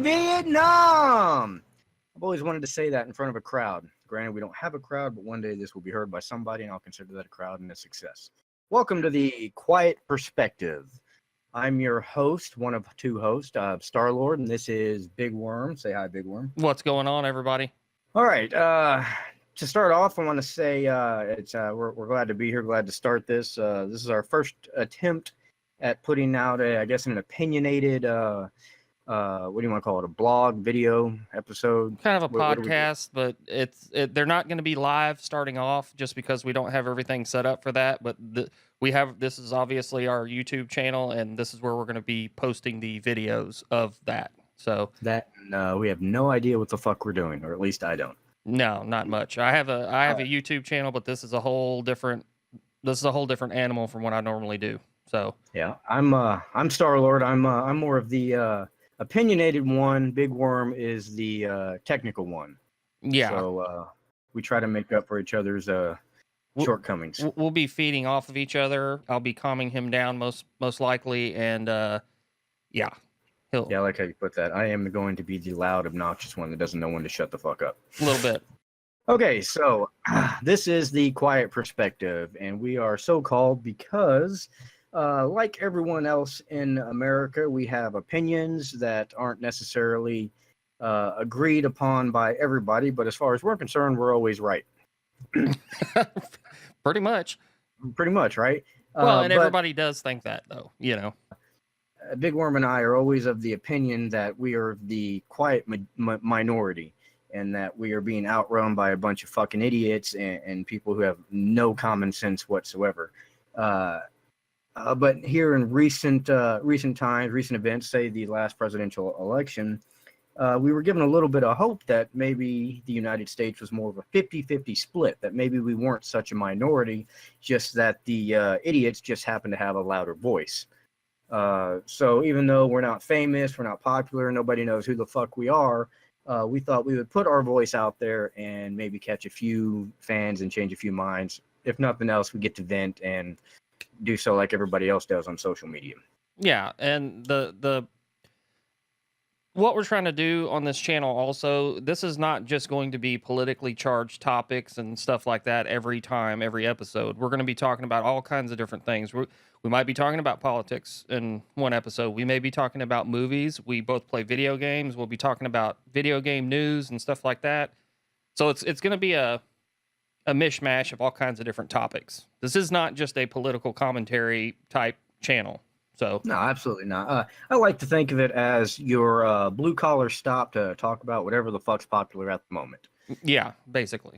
Vietnam. I've always wanted to say that in front of a crowd. Granted, we don't have a crowd, but one day this will be heard by somebody, and I'll consider that a crowd and a success. Welcome to the Quiet Perspective. I'm your host, one of two hosts, Star-Lord, and this is Big Worm. Say hi, Big Worm. What's going on, everybody? All right. To start off, I want to say we're glad to be here, glad to start this. This is our first attempt at putting out, an opinionated, what do you want to call it, a blog, video, episode? Kind of a podcast, but they're not going to be live starting off just because we don't have everything set up for that. But this is obviously our YouTube channel, and this is where we're going to be posting the videos of that. So we have no idea what the fuck we're doing, or at least I don't. No, not much. I have a YouTube channel, but this is a whole different animal from what I normally do. So yeah, I'm Star-Lord. I'm more of the opinionated one. Big Worm is the technical one. Yeah. So we try to make up for each other's shortcomings. We'll be feeding off of each other. I'll be calming him down most likely, and yeah. Yeah, I like how you put that. I am going to be the loud, obnoxious one that doesn't know when to shut the fuck up. A little bit. Okay, so this is the Quiet Perspective, and we are so called because, like everyone else in America, we have opinions that aren't necessarily agreed upon by everybody, but as far as we're concerned, we're always right. Pretty much, right? Well, and everybody does think that, though, you know. Big Worm and I are always of the opinion that we are the quiet minority, and that we are being outrun by a bunch of fucking idiots and people who have no common sense whatsoever. But here in recent events, say the last presidential election, we were given a little bit of hope that maybe the United States was more of a 50-50 split, that maybe we weren't such a minority, just that the idiots just happen to have a louder voice. So even though we're not famous, we're not popular, nobody knows who the fuck we are, we thought we would put our voice out there and maybe catch a few fans and change a few minds. If nothing else, we get to vent and do so like everybody else does on social media. Yeah, and the what we're trying to do on this channel also, this is not just going to be politically charged topics and stuff like that every episode. We're going to be talking about all kinds of different things. We might be talking about politics in one episode. We may be talking about movies. We both play video games. We'll be talking about video game news and stuff like that. So it's going to be a mishmash of all kinds of different topics. This is not just a political commentary type channel. So no, absolutely not. I like to think of it as your blue collar stop to talk about whatever the fuck's popular at the moment. Yeah, basically.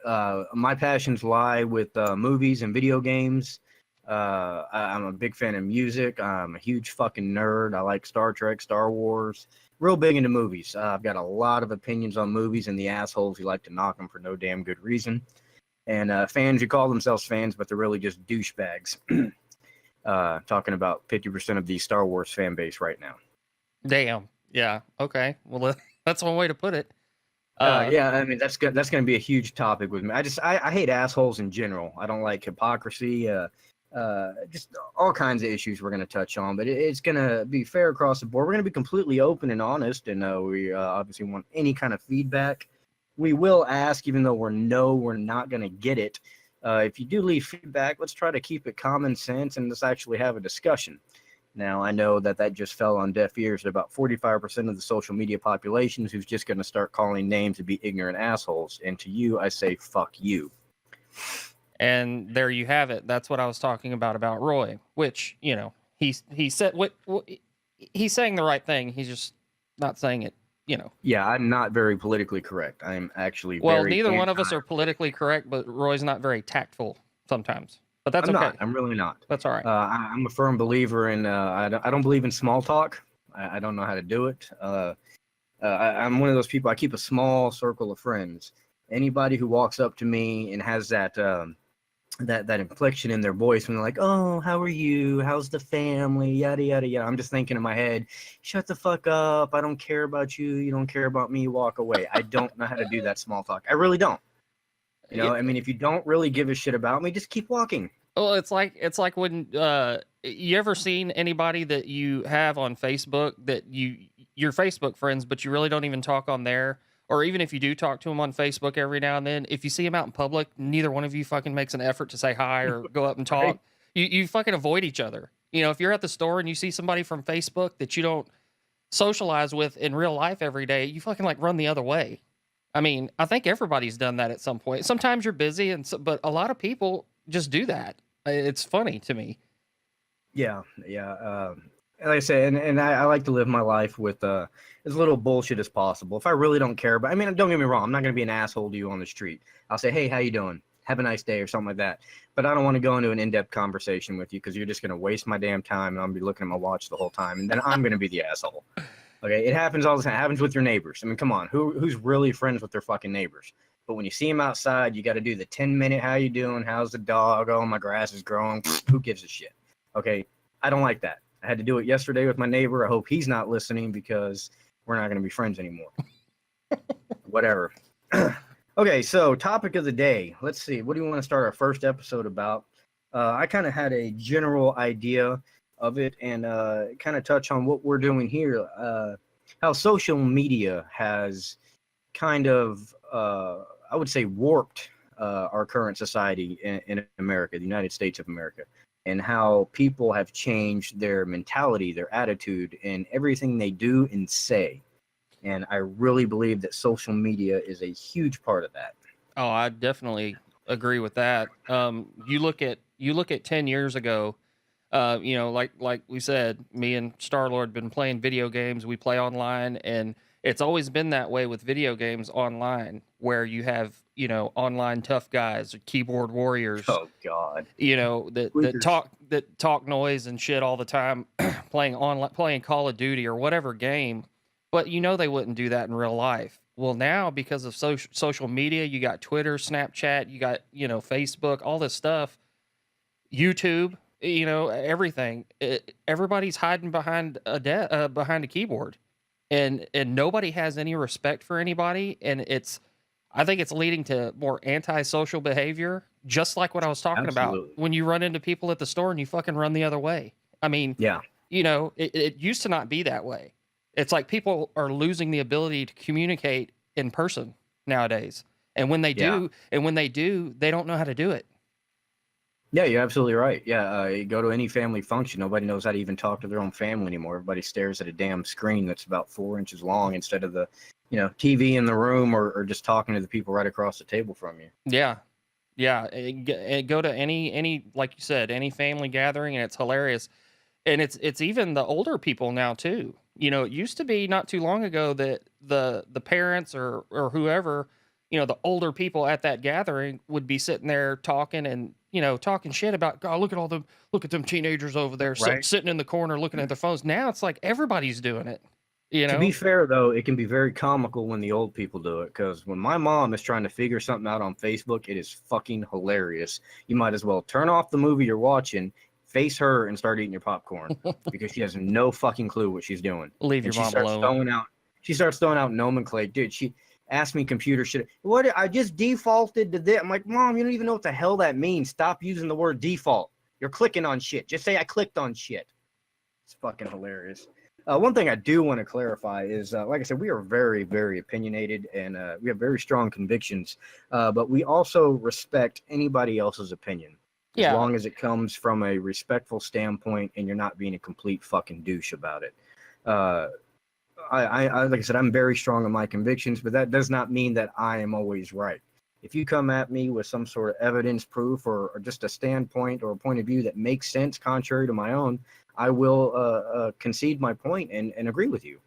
My passions lie with movies and video games. I'm a big fan of music. I'm a huge fucking nerd. I like Star Trek, Star Wars. Real big into movies. I've got a lot of opinions on movies and the assholes who like to knock them for no damn good reason. And fans who call themselves fans, but they're really just douchebags. Talking about 50% of the Star Wars fan base right now. Damn. Yeah. Okay. Well, that's one way to put it. Yeah, I mean that's going to be a huge topic with me. I hate assholes in general. I don't like hypocrisy. Just all kinds of issues we're going to touch on, but it's going to be fair across the board. We're going to be completely open and honest, and we obviously want any kind of feedback. We will ask, even though we're not going to get it. If you do leave feedback, let's try to keep it common sense and let's actually have a discussion. Now, I know that just fell on deaf ears at about 45% of the social media population who's just going to start calling names to be ignorant assholes. And to you, I say, fuck you. And there you have it. That's what I was talking about Roy, which, you know, he said what he's saying the right thing. He's just not saying it. You know. Yeah, I'm not very politically correct. I'm actually neither one of us are politically correct, but Roy's not very tactful sometimes. But that's okay. I'm really not. That's all right. I'm a firm believer in. I don't believe in small talk. I don't know how to do it. I'm one of those people. I keep a small circle of friends. Anybody who walks up to me and has that inflection in their voice when they're like, "Oh, how are you? How's the family? Yada yada yada." I'm just thinking in my head, "Shut the fuck up! I don't care about you. You don't care about me. Walk away." I don't know how to do that small talk. I really don't. You know, I mean, if you don't really give a shit about me, just keep walking. Well, it's like when you ever seen anybody that you have on Facebook that you're Facebook friends, but you really don't even talk on there. Or even if you do talk to them on Facebook every now and then, if you see them out in public, neither one of you fucking makes an effort to say hi or go up and Right? talk. You fucking avoid each other. You know, if you're at the store and you see somebody from Facebook that you don't socialize with in real life every day, you fucking like run the other way. I mean, I think everybody's done that at some point. Sometimes you're busy, but a lot of people just do that. It's funny to me. Yeah, yeah. Like I say, and I like to live my life with as little bullshit as possible. If I really don't care, but I mean, don't get me wrong, I'm not gonna be an asshole to you on the street. I'll say, hey, how you doing? Have a nice day or something like that. But I don't want to go into an in-depth conversation with you because you're just gonna waste my damn time and I'm gonna be looking at my watch the whole time, and then I'm gonna be the asshole. Okay, it happens all the time. It happens with your neighbors. I mean, come on, who's really friends with their fucking neighbors? But when you see them outside, you got to do the 10-minute, how you doing? How's the dog? Oh, my grass is growing. Who gives a shit? Okay, I don't like that. I had to do it yesterday with my neighbor. I hope he's not listening because we're not going to be friends anymore. Whatever. Okay, so topic of the day. Let's see. What do you want to start our first episode about? I kind of had a general idea of it and kind of touch on what we're doing here. How social media has kind of, I would say, warped our current society in America, the United States of America, and how people have changed their mentality, their attitude, and everything they do and say. And I really believe that social media is a huge part of that. Oh, I definitely agree with that. You look at 10 years ago. You know, like we said, me and Star Lord been playing video games. We play online, and it's always been that way with video games online, where you have, you know, online tough guys, or keyboard warriors, Oh God, you know, that tweakers. talk noise and shit all the time, playing Call of Duty or whatever game. But you know they wouldn't do that in real life. Well, now because of social media, you got Twitter, Snapchat, you got, you know, Facebook, all this stuff, YouTube, you know, everything. Everybody's hiding behind behind a keyboard, and nobody has any respect for anybody, and I think it's leading to more antisocial behavior, just like what I was talking about Absolutely. when you run into people at the store and you fucking run the other way. I mean, Yeah. you know, it used to not be that way. It's like people are losing the ability to communicate in person nowadays. And when they Yeah. do, they don't know how to do it. Yeah, you're absolutely right. Yeah, you go to any family function, nobody knows how to even talk to their own family anymore. Everybody stares at a damn screen that's about 4 inches long instead of the, TV in the room or just talking to the people right across the table from you. Yeah. Yeah. Go to any, like you said, any family gathering, and it's hilarious. And it's even the older people now too. You know, it used to be not too long ago that the parents or whoever, you know, the older people at that gathering would be sitting there talking and, you know, talking shit about, God, look at them teenagers over there Right. sitting in the corner looking at their phones. Now it's like everybody's doing it, you To be know? fair, though, it can be very comical when the old people do it. Because when my mom is trying to figure something out on Facebook, it is fucking hilarious. You might as well turn off the movie you're watching, face her, and start eating your popcorn because she has no fucking clue what she's doing. Leave And your mom alone. she starts throwing out nomenclature. Dude, she asked me computer shit. What? I just defaulted to this. I'm like, Mom, you don't even know what the hell that means. Stop using the word default. You're clicking on shit. Just say I clicked on shit. It's fucking hilarious. One thing I do want to clarify is, like I said, we are very, very opinionated and we have very strong convictions, but we also respect anybody else's opinion as Yeah. long as it comes from a respectful standpoint and you're not being a complete fucking douche about it. Uh, like I said, I'm very strong in my convictions, but that does not mean that I am always right. If you come at me with some sort of evidence, proof, or just a standpoint or a point of view that makes sense contrary to my own, I will concede my point and agree with you.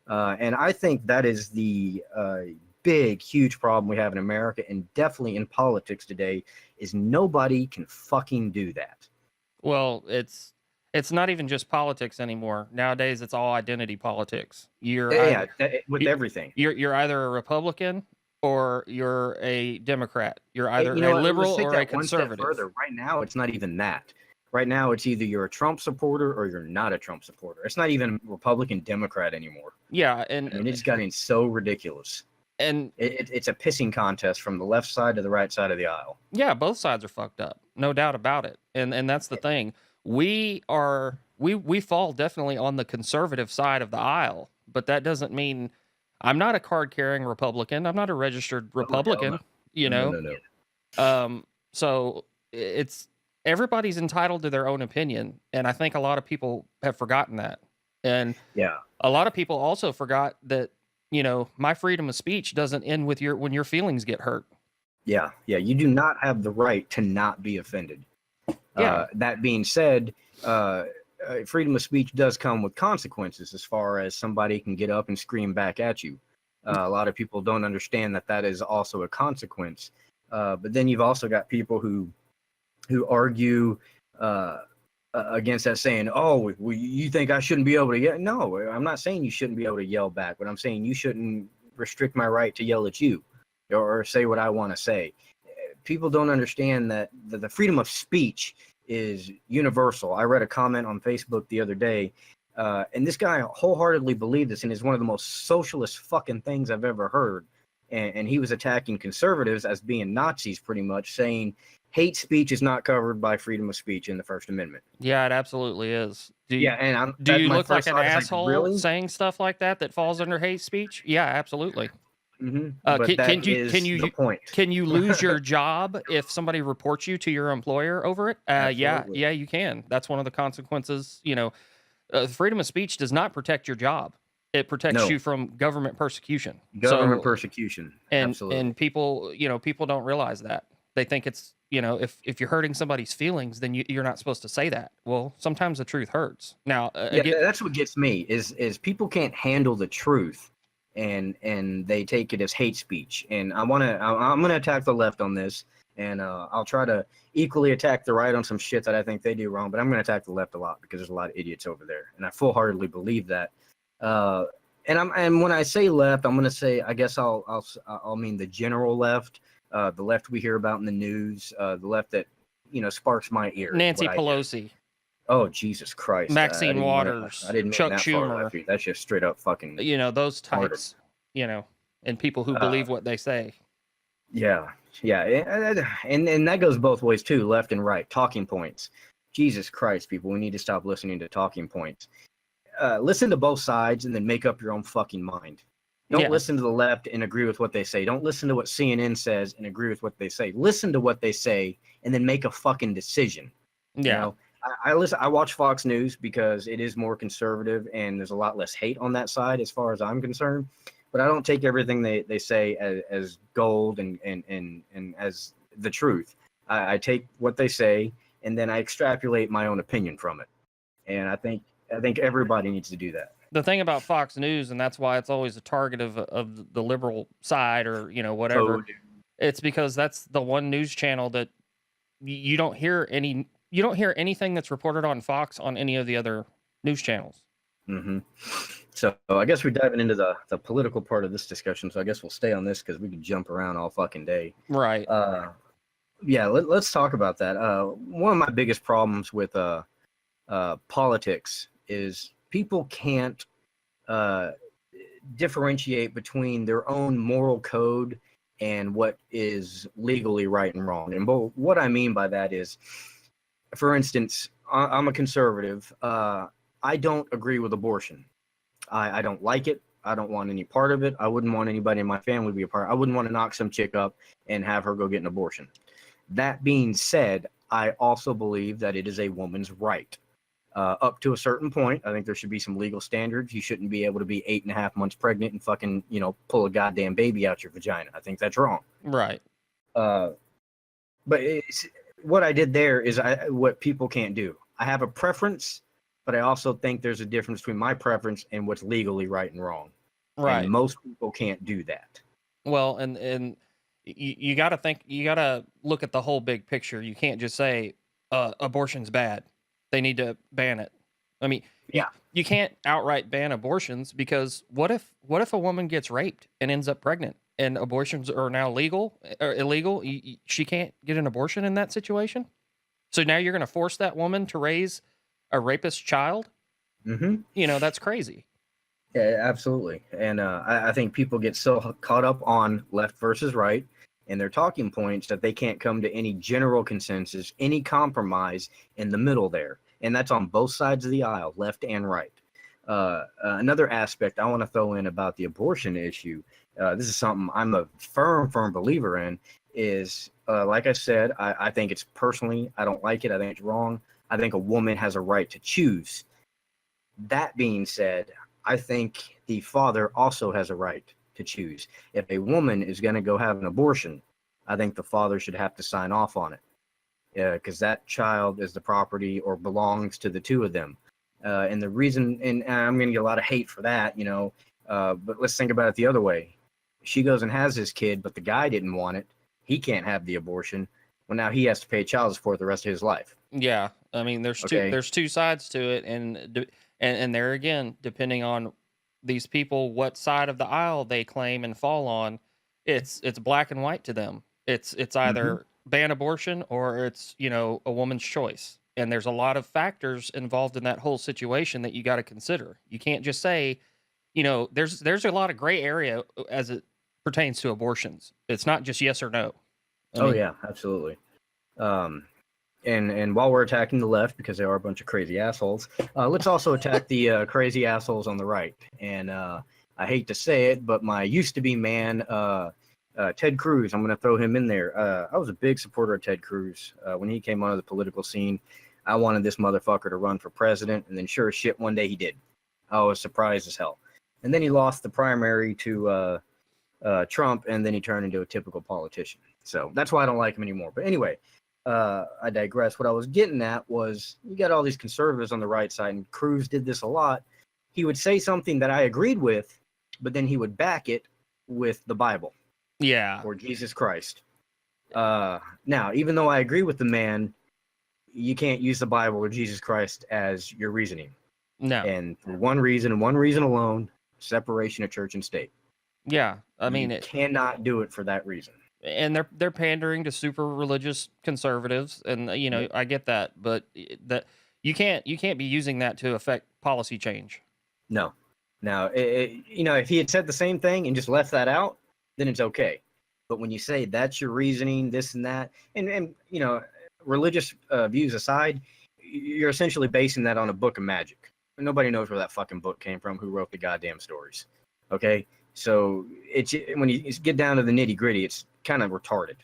And I think that is the big, huge problem we have in America and definitely in politics today is nobody can fucking do that. Well, it's not even just politics anymore. Nowadays, it's all identity politics. Yeah, with you- everything. you're either a Republican or you're a Democrat. You're either You know a what? liberal Let's take or a that one step conservative. further. Right now, it's not even that. Right now, it's either you're a Trump supporter or you're not a Trump supporter. It's not even Republican, Democrat anymore. Yeah, I mean, it's gotten so ridiculous. and It's a pissing contest from the left side to the right side of the aisle. yeah, both sides are fucked up, no doubt about it. And that's the thing. We fall definitely on the conservative side of the aisle but that doesn't mean I'm not a card carrying Republican. I'm not a registered Oh, hell Republican, no. you No, know? no, no. So it's everybody's entitled to their own opinion. And I think a lot of people have forgotten that. And Yeah. a lot of people also forgot that, my freedom of speech doesn't end with when your feelings get hurt. Yeah. Yeah. You do not have the right to not be offended. Yeah. That being said, freedom of speech does come with consequences as far as somebody can get up and scream back at you. A lot of people don't understand that is also a consequence. But then you've also got people who argue against that, saying, "Oh, well, you think I shouldn't be able to yell?" No, I'm not saying you shouldn't be able to yell back, but I'm saying you shouldn't restrict my right to yell at you or say what I want to say. People don't understand that the freedom of speech is universal. I read a comment on Facebook the other day, and this guy wholeheartedly believed this, and is one of the most socialist fucking things I've ever heard. And he was attacking conservatives as being Nazis, pretty much, saying hate speech is not covered by freedom of speech in the First Amendment. Yeah, it absolutely is. Do you my look like first an thought is asshole really? saying stuff like that falls under hate speech? Yeah, absolutely. But that is the point. Can you lose your job if somebody reports you to your employer over it? Yeah, Absolutely. you can. That's one of the consequences. Freedom of speech does not protect your job. It protects No. you from government persecution. Government persecution. Absolutely. And people, people don't realize that. They think it's, if you're hurting somebody's feelings, then you're not supposed to say that. Well, sometimes the truth hurts. Now, again, that's what gets me is people can't handle the truth, and they take it as hate speech. And I'm gonna attack the left on this, and I'll try to equally attack the right on some shit that I think they do wrong. But I'm gonna attack the left a lot because there's a lot of idiots over there, and I full-heartedly believe that. And when I say left, I'm gonna say, I guess I'll mean the general left, the left we hear about in the news, the left that sparks my ear. Nancy Pelosi. Oh, Jesus Christ. Maxine Waters. I didn't mean Chuck that Schumer. far left. That's just straight up fucking. Those types. And people who believe what they say. Yeah, and that goes both ways too, left and right. Talking points. Jesus Christ, people, we need to stop listening to talking points. Listen to both sides and then make up your own fucking mind. Don't listen to the left and agree with what they say. Don't listen to what CNN says and agree with what they say. Listen to what they say and then make a fucking decision. Yeah. I watch Fox News because it is more conservative and there's a lot less hate on that side as far as I'm concerned. But I don't take everything they say as gold and as the truth. I take what they say and then I extrapolate my own opinion from it. And I think everybody needs to do that. The thing about Fox News, and that's why it's always a target of the liberal side or whatever. It's because that's the one news channel that you don't hear anything that's reported on Fox on any of the other news channels. Mm-hmm. So I guess we're diving into the political part of this discussion. So I guess we'll stay on this because we could jump around all fucking day. Right. Let's talk about that. One of my biggest problems with politics is people can't differentiate between their own moral code and what is legally right and wrong. And what I mean by that is, for instance, I'm a conservative. I don't agree with abortion. I don't like it. I don't want any part of it. I wouldn't want anybody in my family to be a part. I wouldn't want to knock some chick up and have her go get an abortion. That being said, I also believe that it is a woman's right. Up to a certain point, I think there should be some legal standards. You shouldn't be able to be 8.5 months pregnant and fucking, pull a goddamn baby out your vagina. I think that's wrong. Right. But what I did there is what people can't do. I have a preference, but I also think there's a difference between my preference and what's legally right and wrong. Right. And most people can't do that. Well, and you got to look at the whole big picture. You can't just say abortion's bad. They need to ban it. I mean, you can't outright ban abortions because what if a woman gets raped and ends up pregnant and abortions are now legal or illegal? She can't get an abortion in that situation. So now you're going to force that woman to raise a rapist child? Mm-hmm. That's crazy. Yeah, absolutely. And I think people get so caught up on left versus right and their talking points that they can't come to any general consensus, any compromise in the middle there. And that's on both sides of the aisle, left and right. Another aspect I want to throw in about the abortion issue. This is something I'm a firm believer in. Is like I said, I think it's personally, I don't like it. I think it's wrong. I think a woman has a right to choose. That being said, I think the father also has a right to choose. If a woman is going to go have an abortion, I think the father should have to sign off on it, because that child is the property or belongs to the two of them. And the reason, and I'm going to get a lot of hate for that, but let's think about it the other way. She goes and has this kid, but the guy didn't want it. He can't have the abortion. Well, now he has to pay child support the rest of his life. Yeah, I mean, there's two sides to it, and there again, depending on these people, what side of the aisle they claim and fall on, it's black and white to them. It's either ban abortion or it's a woman's choice, and there's a lot of factors involved in that whole situation that you got to consider. You can't just say, there's a lot of gray area as it pertains to abortions. It's not just yes or no. I mean, yeah, absolutely. And while we're attacking the left, because they are a bunch of crazy assholes, let's also attack the crazy assholes on the right. And I hate to say it, but my used-to-be man, Ted Cruz, I'm going to throw him in there. I was a big supporter of Ted Cruz. When he came onto the political scene, I wanted this motherfucker to run for president, and then sure as shit, one day he did. I was surprised as hell. And then he lost the primary to Trump, and then he turned into a typical politician. So that's why I don't like him anymore. But anyway, I digress. What I was getting at was you got all these conservatives on the right side, and Cruz did this a lot. He would say something that I agreed with, but then he would back it with the Bible. Yeah. Or Jesus Christ. Now, even though I agree with the man, you can't use the Bible or Jesus Christ as your reasoning. No. And for one reason and one reason alone, separation of church and state. Yeah. I mean, you cannot do it for that reason. And they're pandering to super religious conservatives, and I get that, but that you can't be using that to affect policy change. No. Now, if he had said the same thing and just left that out, then it's okay. But when you say that's your reasoning, this and that, and religious views aside, you're essentially basing that on a book of magic. Nobody knows where that fucking book came from, who wrote the goddamn stories. Okay? So it's when you get down to the nitty gritty, it's kind of retarded.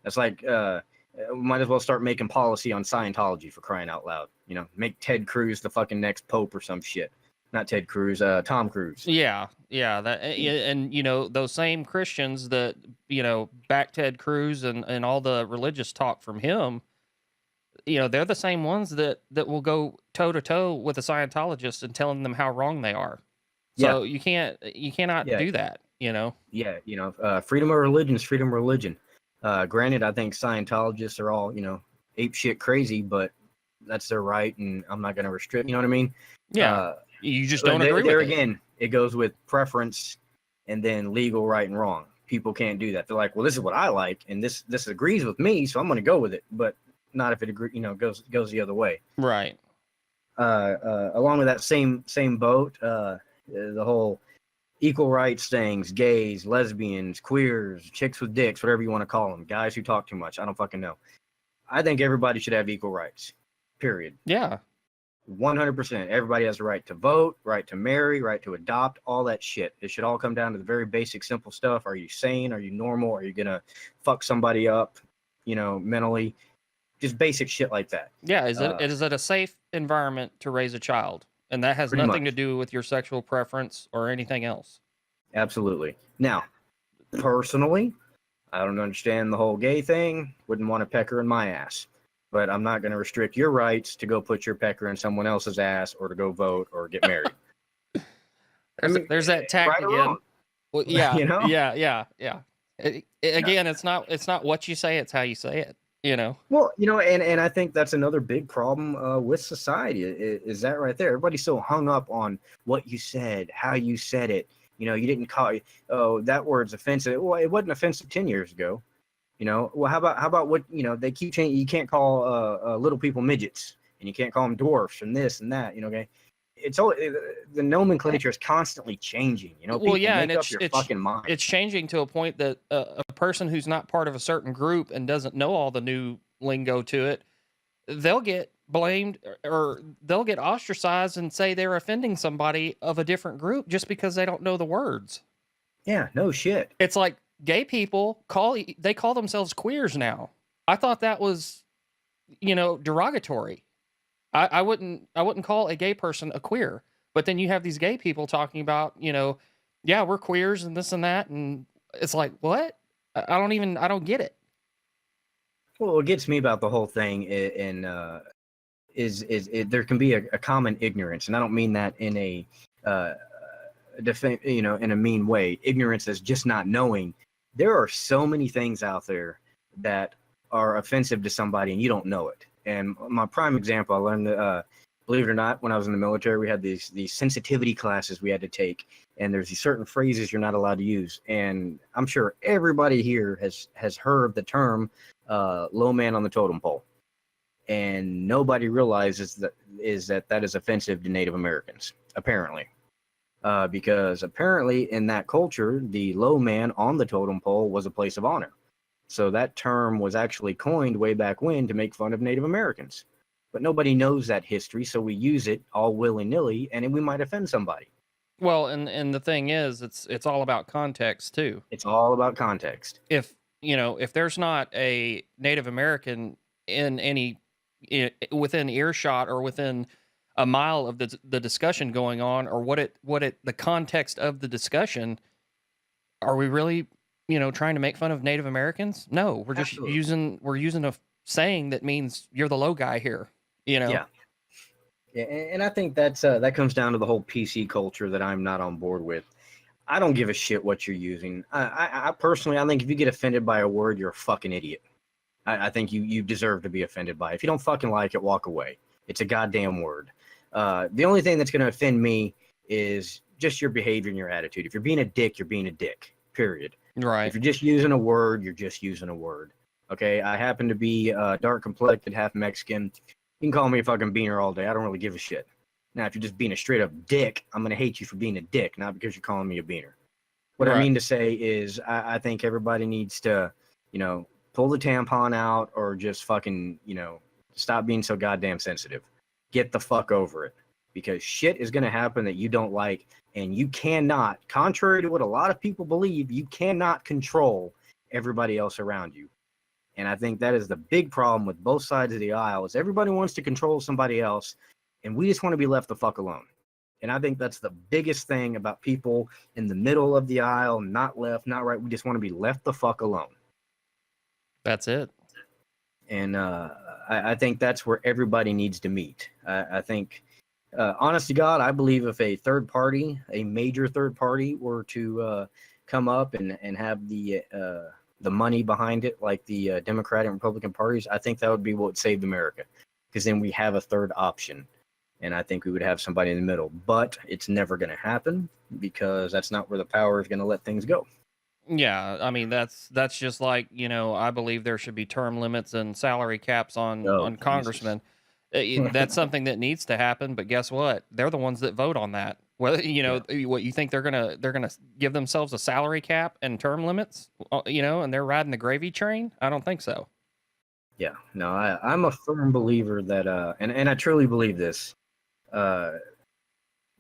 That's like might as well start making policy on Scientology, for crying out loud. Make Ted Cruz the fucking next pope or some shit. Not Ted Cruz, Tom Cruise. Yeah, that, and those same Christians that back Ted Cruz and all the religious talk from him, they're the same ones that will go toe to toe with a Scientologist and telling them how wrong they are. So you cannot do that. Yeah, freedom of religion is freedom of religion. Granted, I think Scientologists are all ape shit crazy, but that's their right, and I'm not going to restrict. You know what I mean? Yeah. You just don't agree with there it. Again, it goes with preference and then legal right and wrong. People can't do that. They're like, well, this is what I like, and this agrees with me, so I'm going to go with it. But not if it goes the other way. Right. Along with that same boat, the whole equal rights things, gays, lesbians, queers, chicks with dicks, whatever you want to call them, guys who talk too much. I don't fucking know. I think everybody should have equal rights. Period. Yeah. 100%. Everybody has a right to vote, right to marry, right to adopt, all that shit. It should all come down to the very basic, simple stuff. Are you sane? Are you normal? Are you going to fuck somebody up, mentally? Just basic shit like that. Yeah. Is it a safe environment to raise a child? And that has nothing to do with your sexual preference or anything else. Absolutely. Now, personally, I don't understand the whole gay thing. Wouldn't want a pecker in my ass. But I'm not going to restrict your rights to go put your pecker in someone else's ass or to go vote or get married. There's that tack right again. Well, yeah, yeah. Again, it's not what you say, it's how you say it. Well, and I think that's another big problem with society is that right there. Everybody's so hung up on what you said, how you said it. You didn't call that word's offensive. Well, it wasn't offensive 10 years ago. Well, how about what, they keep changing. You can't call little people midgets, and you can't call them dwarfs and this and that, okay? It's all the nomenclature is constantly changing, Well, yeah, and it's your fucking mind. It's changing to a point that a person who's not part of a certain group and doesn't know all the new lingo to it, they'll get blamed, or they'll get ostracized and say they're offending somebody of a different group just because they don't know the words. Yeah, no shit. It's like gay people they call themselves queers now. I thought that was, derogatory. I wouldn't call a gay person a queer. But then you have these gay people talking about, yeah, we're queers and this and that, and it's like, what? I don't get it. Well, what gets me about the whole thing there can be a common ignorance, and I don't mean that in a in a mean way. Ignorance is just not knowing. There are so many things out there that are offensive to somebody, and you don't know it. And my prime example, I learned, believe it or not, when I was in the military, we had these sensitivity classes we had to take, and there's these certain phrases you're not allowed to use. And I'm sure everybody here has heard the term "low man on the totem pole," and nobody realizes that is offensive to Native Americans, apparently. Because apparently in that culture, the low man on the totem pole was a place of honor. So that term was actually coined way back when to make fun of Native Americans. But nobody knows that history, so we use it all willy-nilly, and we might offend somebody. Well, and the thing is, it's all about context too. It's all about context. If there's not a Native American in within earshot or within a mile of the discussion going on, or the context of the discussion, are we really, trying to make fun of Native Americans? No, we're just Absolutely. using a saying that means you're the low guy here, Yeah. Yeah, and I think that comes down to the whole PC culture that I'm not on board with. I don't give a shit what you're using. I personally, I think if you get offended by a word, you're a fucking idiot. I think you deserve to be offended by it. If you don't fucking like it, walk away. It's a goddamn word. The only thing that's going to offend me is just your behavior and your attitude. If you're being a dick, you're being a dick, period. Right. If you're just using a word, you're just using a word. Okay, I happen to be dark complected, half Mexican. You can call me a fucking beaner all day. I don't really give a shit. Now, if you're just being a straight up dick, I'm going to hate you for being a dick, not because you're calling me a beaner. What I Right. mean to say is I think everybody needs to, pull the tampon out or just fucking, stop being so goddamn sensitive. Get the fuck over it. Because shit is going to happen that you don't like, and you cannot, contrary to what a lot of people believe, you cannot control everybody else around you. And I think that is the big problem with both sides of the aisle is everybody wants to control somebody else, and we just want to be left the fuck alone. And I think that's the biggest thing about people in the middle of the aisle, not left, not right. We just want to be left the fuck alone. That's it. And I think that's where everybody needs to meet. I think, honest to God, I believe if a third party, a major third party, were to come up and have the money behind it, like the Democratic and Republican parties, I think that would be what saved America. Because then we have a third option. And I think we would have somebody in the middle. But it's never going to happen because that's not where the power is going to let things go. Yeah, I mean that's just like, I believe there should be term limits and salary caps on Oh, Jesus. congressmen. That's something that needs to happen, but guess what? They're the ones that vote on that. Whether Yeah. what you think they're gonna give themselves a salary cap and term limits, and they're riding the gravy train? I don't think so. Yeah. No, I'm a firm believer that, and I truly believe this, uh,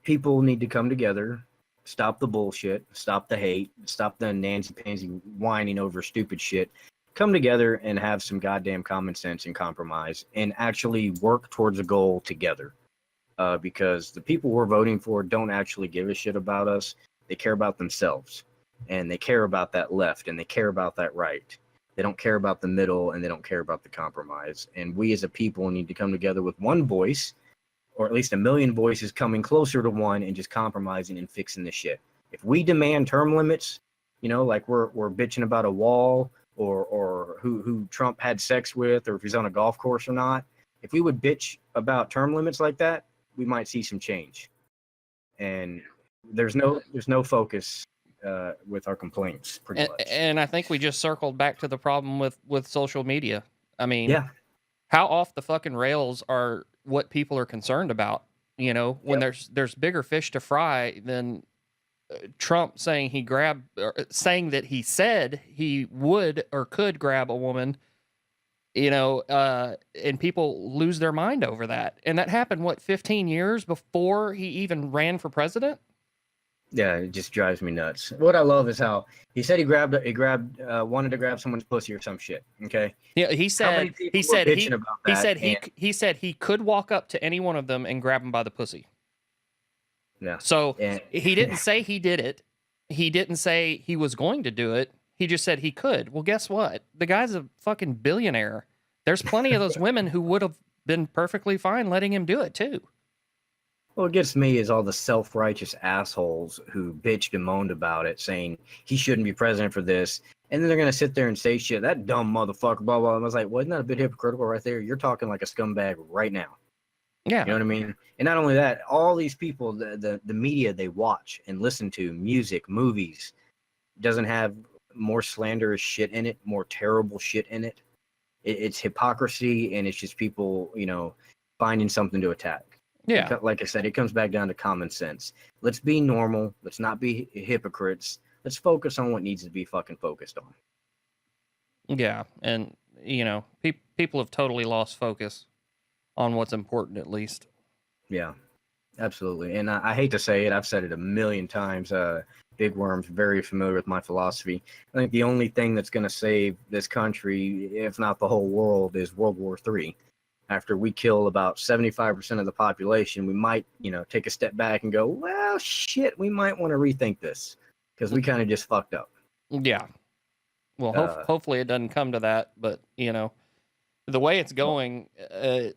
people need to come together, stop the bullshit, stop the hate, stop the Nancy Pansy whining over stupid shit. Come together and have some goddamn common sense and compromise and actually work towards a goal together. Because the people we're voting for don't actually give a shit about us. They care about themselves, and they care about that left, and they care about that right. They don't care about the middle, and they don't care about the compromise. And we as a people need to come together with one voice, or at least a million voices coming closer to one and just compromising and fixing the shit. If we demand term limits, like we're bitching about a wall or who Trump had sex with or if he's on a golf course or not, if we would bitch about term limits like that, we might see some change. And there's no focus with our complaints, pretty And, much. and I think we just circled back to the problem with social media. I mean, Yeah. how off the fucking rails are what people are concerned about? When Yep. there's bigger fish to fry than Trump saying saying that he said he would or could grab a woman And people lose their mind over that. And that happened, what, 15 years before he even ran for president? Yeah, it just drives me nuts. What I love is how he said wanted to grab someone's pussy or some shit. Okay. Yeah, he How many said people were bitching about that? he said he could walk up to any one of them and grab him by the pussy. Yeah. So And he didn't say he did it. He didn't say he was going to do it. He just said he could. Well, guess what? The guy's a fucking billionaire. There's plenty of those women who would have been perfectly fine letting him do it too. what gets me is all the self-righteous assholes who bitched and moaned about it, saying he shouldn't be president for this. And then they're going to sit there and say shit, that dumb motherfucker, blah, blah. And I was like, well, isn't that a bit hypocritical right there? You're talking like a scumbag right now. Yeah. You know what I mean? And not only that, all these people, the media they watch and listen to, music, movies, doesn't have more slanderous shit in it, more terrible shit in it. It's hypocrisy, and it's just people, finding something to attack. Yeah. Like I said, it comes back down to common sense. Let's be normal. Let's not be hypocrites. Let's focus on what needs to be fucking focused on. Yeah. And, people have totally lost focus on what's important, at least. Yeah, absolutely. And I hate to say it. I've said it a million times. Big Worm's very familiar with my philosophy. I think the only thing that's going to save this country, if not the whole world, is World War III. After we kill about 75% of the population, we might, take a step back and go, well, shit, we might want to rethink this because we kind of just fucked up. Yeah. Well, hopefully it doesn't come to that, but the way it's going, I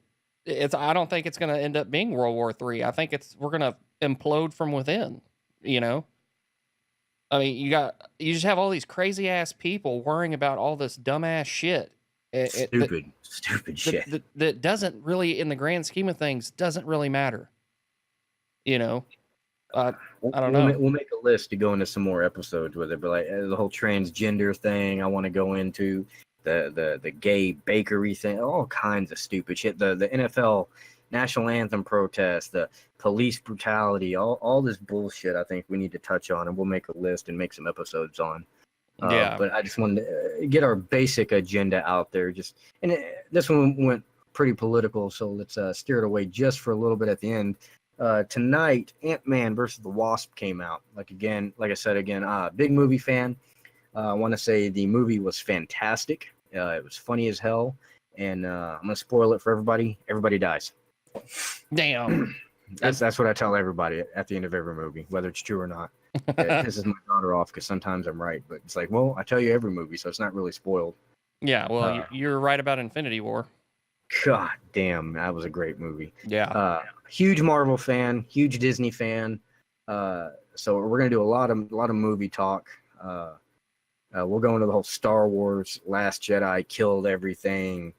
don't think it's going to end up being World War III. I think we're going to implode from within. I mean, you just have all these crazy ass people worrying about all this dumbass shit. Stupid shit that doesn't really, in the grand scheme of things, doesn't really matter. I don't know. We'll make a list to go into some more episodes with it, but like the whole transgender thing, I want to go into the gay bakery thing, all kinds of stupid shit. The NFL national anthem protest, the police brutality, all this bullshit. I think we need to touch on, and we'll make a list and make some episodes on. But I just wanted to get our basic agenda out there. This one went pretty political, so let's steer it away just for a little bit at the end. Tonight, Ant-Man versus the Wasp came out. Like I said, big movie fan. I want to say the movie was fantastic. It was funny as hell, and I'm gonna spoil it for everybody. Everybody dies. Damn. That's what I tell everybody at the end of every movie, whether it's true or not. It pisses my daughter off because sometimes I'm right, but it's like, well, I tell you every movie, so it's not really spoiled. Yeah, well, you're right about Infinity War. God damn, that was a great movie. Yeah. Huge Marvel fan, huge Disney fan. So we're gonna do a lot of movie talk. We'll go into the whole Star Wars, Last Jedi, killed everything.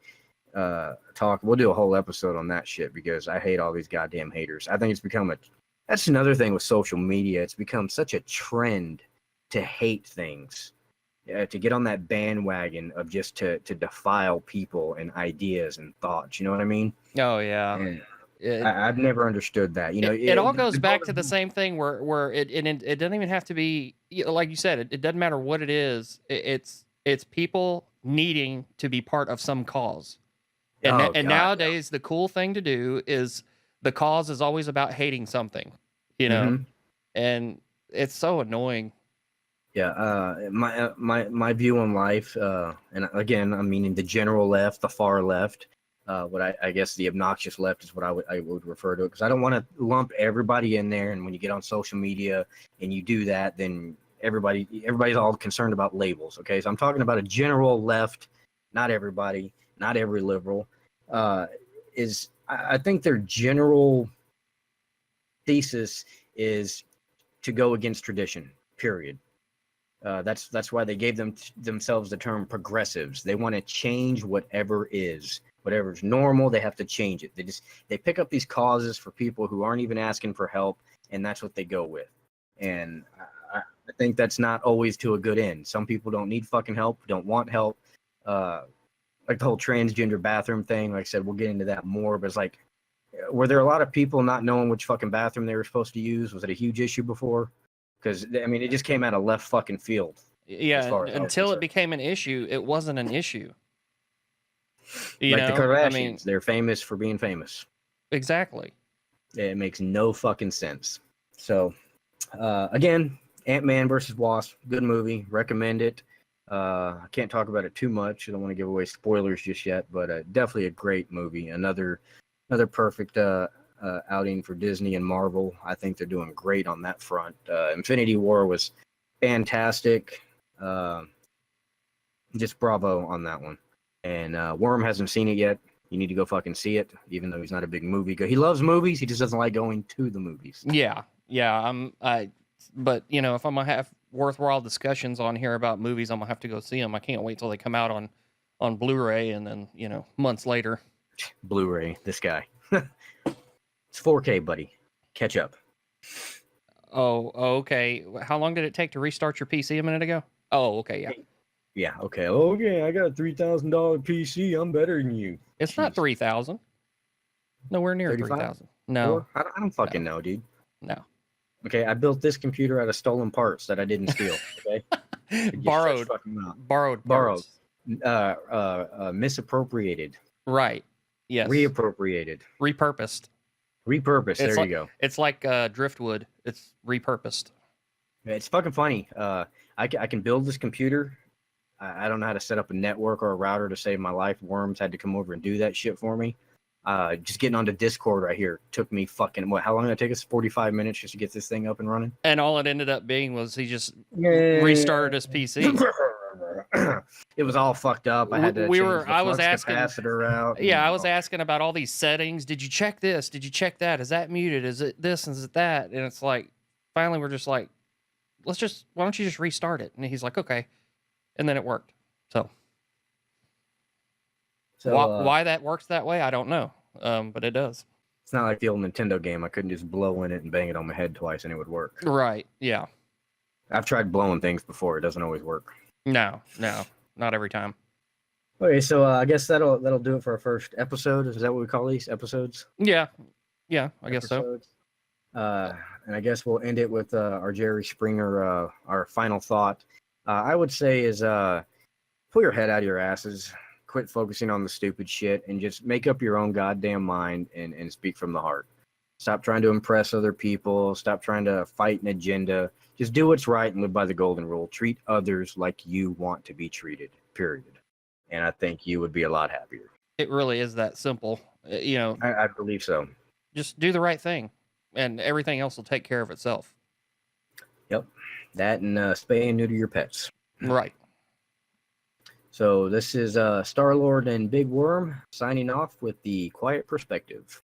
Talk. We'll do a whole episode on that shit because I hate all these goddamn haters. I think it's become that's another thing with social media. It's become such a trend to hate things, to get on that bandwagon of just to defile people and ideas and thoughts. You know what I mean? Oh yeah. I've never understood that. It all goes back to the same thing where it doesn't even have to be, like you said. It doesn't matter what it is. It's people needing to be part of some cause. And nowadays, the cool thing to do is the cause is always about hating something, Mm-hmm. and it's so annoying. Yeah. My view on life, and again, I'm meaning the general left, the far left, what I guess the obnoxious left is what I would refer to it, because I don't want to lump everybody in there. And when you get on social media and you do that, then everybody's all concerned about labels. Okay, so I'm talking about a general left, not everybody. Not every liberal, I think their general thesis is to go against tradition, period. That's why they gave themselves the term progressives. They want to change whatever's normal. They have to change it. They pick up these causes for people who aren't even asking for help, and that's what they go with. And I think that's not always to a good end. Some people don't need fucking help, don't want help. Like the whole transgender bathroom thing, like I said, we'll get into that more, but it's like, were there a lot of people not knowing which fucking bathroom they were supposed to use? Was it a huge issue before? Because, I mean, it just came out of left fucking field. Yeah, until it became an issue, it wasn't an issue. You Like the know, I Kardashians, mean, they're famous for being famous. exactly. It makes no fucking sense. So, again, Ant-Man versus Wasp, good movie. Recommend it. I can't talk about it too much. I don't want to give away spoilers just yet, but definitely a great movie. Another perfect outing for Disney and Marvel. I think they're doing great on that front. Infinity War was fantastic. Just bravo on that one. And Worm hasn't seen it yet. You need to go fucking see it, even though he's not a big movie guy. He loves movies. He just doesn't like going to the movies. Yeah, but you know, if I'm gonna have worthwhile discussions on here about movies, I'm gonna have to go see them. I can't wait till they come out on Blu-ray, and then months later. Blu-ray, this guy. It's 4K, buddy. Catch up. Oh, okay. How long did it take to restart your PC a minute ago? Oh, okay, yeah. Yeah, okay. Okay, I got a $3,000 PC. I'm better than you. It's not 3,000. Nowhere near 35? 3,000. No. I don't fucking know, dude. No. Okay, I built this computer out of stolen parts that I didn't steal. Okay, Borrowed parts. Misappropriated. Right. Yes. Reappropriated. Repurposed. There you go. It's like driftwood. It's repurposed. It's fucking funny. I can build this computer. I don't know how to set up a network or a router to save my life. Worms had to come over and do that shit for me. Just getting onto Discord right here took me fucking how long did it take us? 45 minutes just to get this thing up and running. And all it ended up being was he just restarted his PC. It was all fucked up. I had to change the flux capacitor out. Yeah, I was asking about all these settings. Did you check this? Did you check that? Is that muted? Is it this? Is it that? And it's like, finally, we're just like, why don't you just restart it? And he's like, okay. And then it worked. So why that works that way, I don't know. But it does. It's not like the old Nintendo game. I couldn't just blow in it and bang it on my head twice and it would work. Right. Yeah. I've tried blowing things before. It doesn't always work. No, not every time. Okay, so I guess that'll do it for our first episode. Is that what we call these episodes? Yeah, I guess so. And I guess we'll end it with our Jerry Springer, our final thought. I would say is pull your head out of your asses, quit focusing on the stupid shit, and just make up your own goddamn mind and speak from the heart. Stop trying to impress other people. Stop trying to fight an agenda. Just do what's right and live by the golden rule. Treat others like you want to be treated, period. And I think you would be a lot happier. It really is that simple. I believe so. Just do the right thing, and everything else will take care of itself. Yep. That and spay and neuter your pets. Right. So this is Star-Lord and Big Worm signing off with the Quiet Perspective.